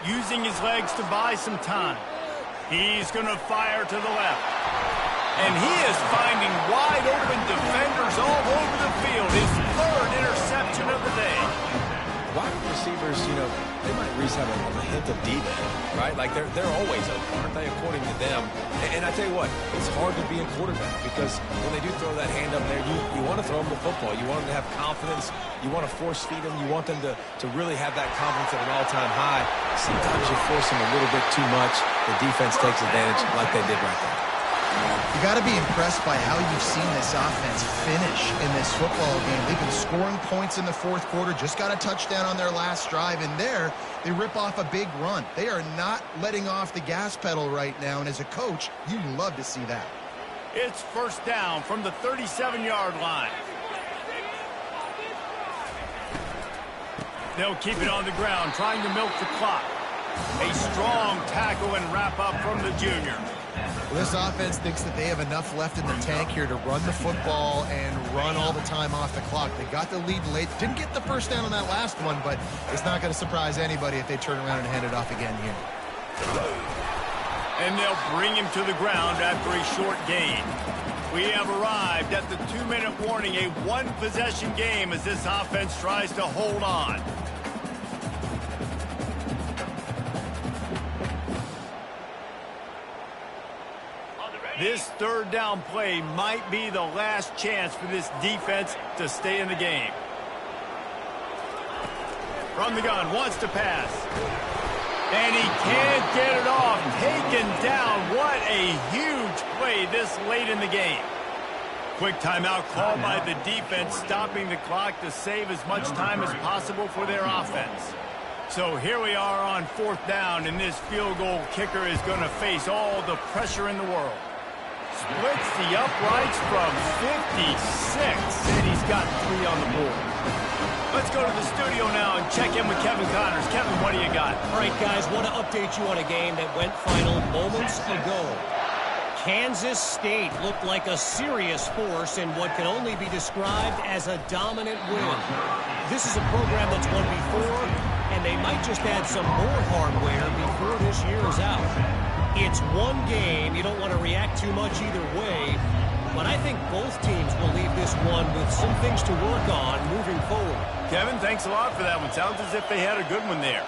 A: Using his legs to buy some time. He's going to fire to the left. And he is finding wide open defenders all over the field. His 3rd interception of the day.
D: Wide receivers, you know, they might at least have a hint of deep end, right? Like they're always open, aren't they, according to them? And I tell you what, it's hard to be a quarterback because when they do throw that hand up there, you want to throw them the football. You want them to have confidence. You want to force feed them. You want them to really have that confidence at an all-time high. Sometimes you force them a little bit too much. The defense takes advantage like they did right there.
B: You got to be impressed by how you've seen this offense finish in this football game. They've been scoring points in the 4th quarter, just got a touchdown on their last drive, and there they rip off a big run. They are not letting off the gas pedal right now, and as a coach, you love to see that.
A: It's first down from the 37-yard line. They'll keep it on the ground, trying to milk the clock. A strong tackle and wrap up from the junior.
B: This offense thinks that they have enough left in the tank here to run the football and run all the time off the clock. They got the lead late. Didn't get the first down on that last one, but it's not going to surprise anybody if they turn around and hand it off again here.
A: And they'll bring him to the ground after a short gain. We have arrived at the 2-minute warning, a one-possession game as this offense tries to hold on. This third down play might be the last chance for this defense to stay in the game. From the gun, wants to pass. And he can't get it off. Taken down. What a huge play this late in the game. Quick timeout called by the defense, stopping the clock to save as much time as possible for their offense. So here we are on 4th down, and this field goal kicker is going to face all the pressure in the world. Splits the uprights from 56, and he's got 3 on the board. Let's go to the studio now and check in with Kevin Connors. Kevin, what do you got?
F: All right, guys, want to update you on a game that went final moments ago. Kansas State looked like a serious force in what can only be described as a dominant win. This is a program that's won before, and they might just add some more hardware before this year is out. It's one game. You don't want to react too much either way, but I think both teams will leave this one with some things to work on moving forward.
A: Kevin, thanks a lot for that one. Sounds as if they had a good one there.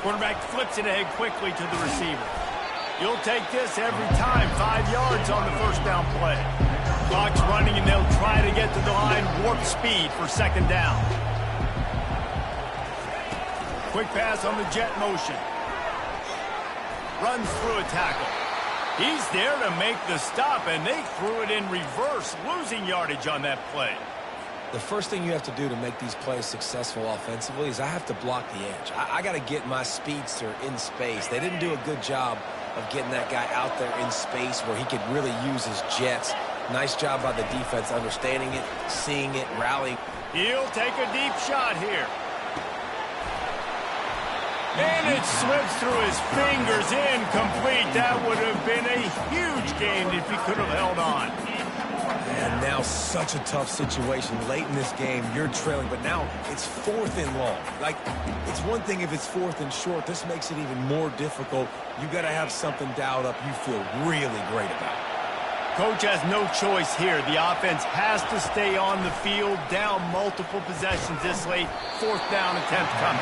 A: Quarterback flips it ahead quickly to the receiver. You'll take this every time. 5 yards on the first down play. Clock's running, and they'll try to get to the line warp speed for 2nd down. Quick pass on the jet motion. Runs through a tackle. He's there to make the stop, and they threw it in reverse, losing yardage on that play.
C: The first thing you have to do to make these plays successful offensively is I have to block the edge. I got to get my speedster in space. They didn't do a good job of getting that guy out there in space where he could really use his jets. Nice job by the defense understanding it, seeing it, rallying.
A: He'll take a deep shot here. And it slips through his fingers, incomplete. That would have been a huge gain if he could have held on.
C: And now such a tough situation. Late in this game, you're trailing, but now it's 4th and long. Like, it's one thing if it's 4th and short. This makes it even more difficult. You got to have something dialed up you feel really great about.
A: Coach has no choice here. The offense has to stay on the field, down multiple possessions this late. 4th down attempt coming.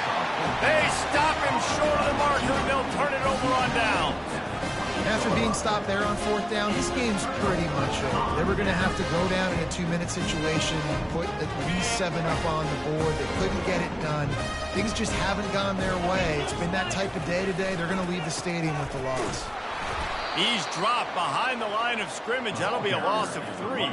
A: They stop him short of the marker, and they'll turn it over on down.
B: After being stopped there on 4th down, this game's pretty much over. They were going to have to go down in a 2-minute situation, put at least 7 up on the board. They couldn't get it done. Things just haven't gone their way. It's been that type of day today. They're going to leave the stadium with the loss.
A: He's dropped behind the line of scrimmage. That'll be a loss of 3.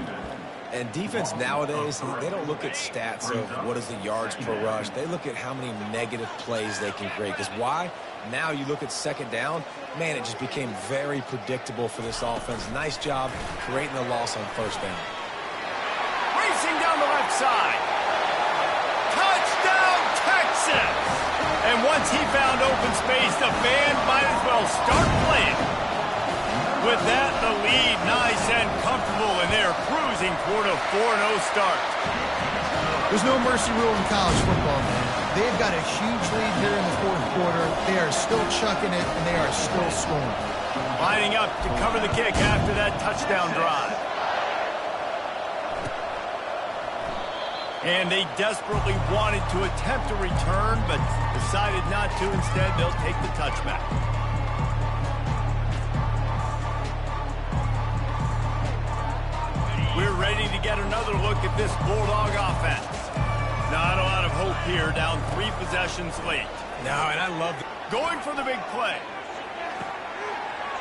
C: And defense nowadays, they don't look at stats of what is the yards per rush. They look at how many negative plays they can create. Because why? Now you look at 2nd down, man, it just became very predictable for this offense. Nice job creating the loss on 1st down.
A: Racing down the left side. Touchdown, Texas! And once he found open space, the band might as well start playing. With that, the lead nice and comfortable, and they're cruising toward a 4-0 start.
B: There's no mercy rule in college football, man. They've got a huge lead here in the 4th quarter. They are still chucking it, and they are still scoring.
A: Lining up to cover the kick after that touchdown drive. And they desperately wanted to attempt a return, but decided not to. Instead, they'll take the touchback. We're ready to get another look at this Bulldog offense. Not a lot of hope here, down 3 possessions late.
C: No, and I love it.
A: Going for the big play.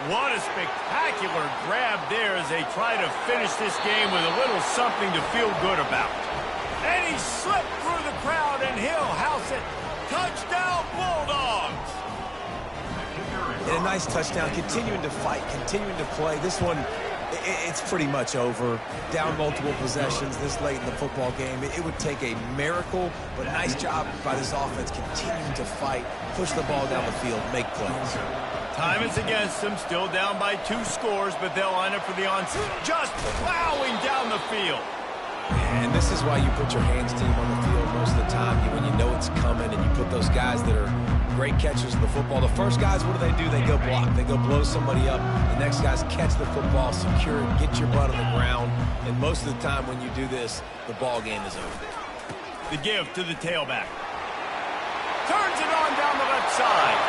A: What a spectacular grab there as they try to finish this game with a little something to feel good about. And he slipped through the crowd, and he'll house it. Touchdown, Bulldogs!
C: And a nice touchdown, continuing to fight, continuing to play. This one, it's pretty much over. Down multiple possessions this late in the football game. It would take a miracle, but nice job by this offense continuing to fight, push the ball down the field, make plays.
A: Time is against them, still down by 2 scores, but they'll line up for the onside. Just plowing down the field.
D: And this is why you put your hands team on the field most of the time. When you know it's coming and you put those guys that are great catchers of the football. The first guys, what do? They go block. They go blow somebody up. The next guys catch the football, secure it, get your butt on the ground. And most of the time when you do this, the ball game is over.
A: The give to the tailback. Turns it on down the left side.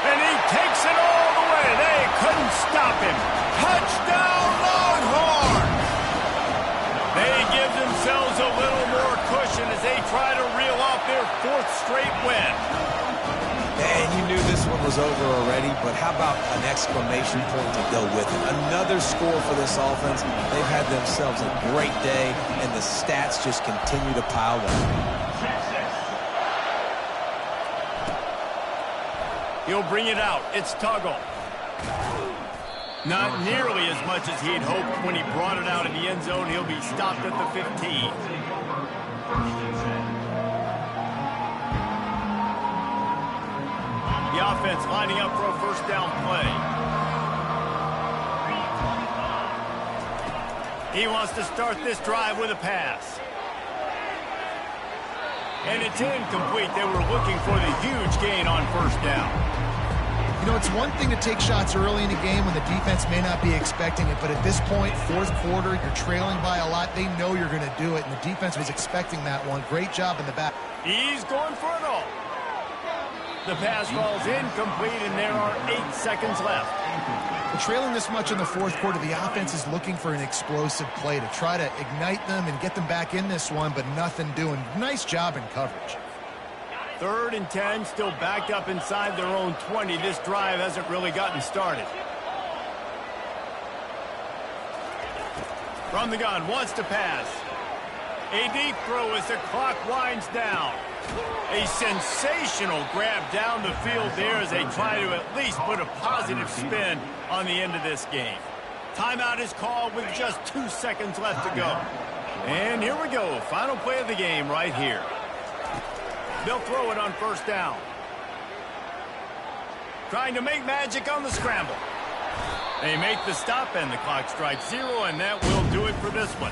A: And he takes it all the way. They couldn't stop him. Touchdown, Longhorns! They give themselves a little more cushion as they try to reel off their 4th straight win.
D: And you knew this one was over already, but how about an exclamation point to go with it? Another score for this offense. They've had themselves a great day, and the stats just continue to pile up.
A: He'll bring it out. It's Tuggle. Not nearly as much as he'd hoped when he brought it out in the end zone. He'll be stopped at the 15. The offense lining up for a first down play. He wants to start this drive with a pass. And it's incomplete. They were looking for the huge gain on first down.
B: You know, it's one thing to take shots early in the game when the defense may not be expecting it, but at this point, 4th quarter, you're trailing by a lot. They know you're going to do it, and the defense was expecting that one. Great job in the back.
A: He's going for it all. The pass falls incomplete, and there are 8 seconds left.
B: But trailing this much in the 4th quarter, the offense is looking for an explosive play to try to ignite them and get them back in this one, but nothing doing. Nice job in coverage.
A: 3rd and 10, still backed up inside their own 20. This drive hasn't really gotten started. From the gun, wants to pass. A deep throw as the clock winds down. A sensational grab down the field there as they try to at least put a positive spin on the end of this game. Timeout is called with just 2 seconds left to go. And here we go, final play of the game right here. They'll throw it on first down. Trying to make magic on the scramble. They make the stop and the clock strikes 0, and that will do it for this one.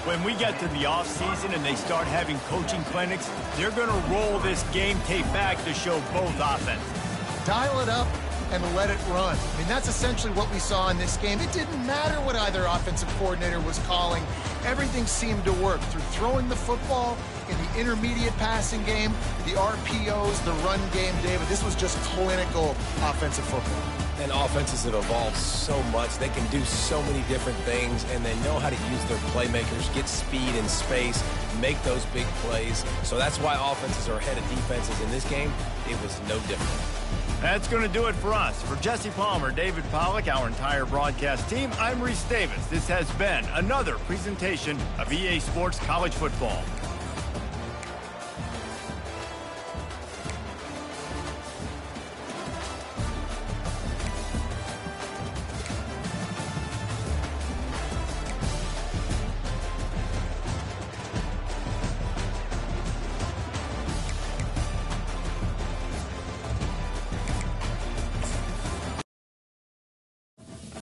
A: When we get to the offseason and they start having coaching clinics, they're going to roll this game tape back to show both offenses.
B: Dial it up and let it run. I mean, that's essentially what we saw in this game. It didn't matter what either offensive coordinator was calling. Everything seemed to work through throwing the football, in the intermediate passing game, the RPOs, the run game, David. This was just clinical offensive football.
D: And offenses have evolved so much. They can do so many different things, and they know how to use their playmakers, get speed and space, make those big plays. So that's why offenses are ahead of defenses. In this game, it was no different.
A: That's going to do it for us. For Jesse Palmer, David Pollack, our entire broadcast team, I'm Reese Davis. This has been another presentation of EA Sports College Football.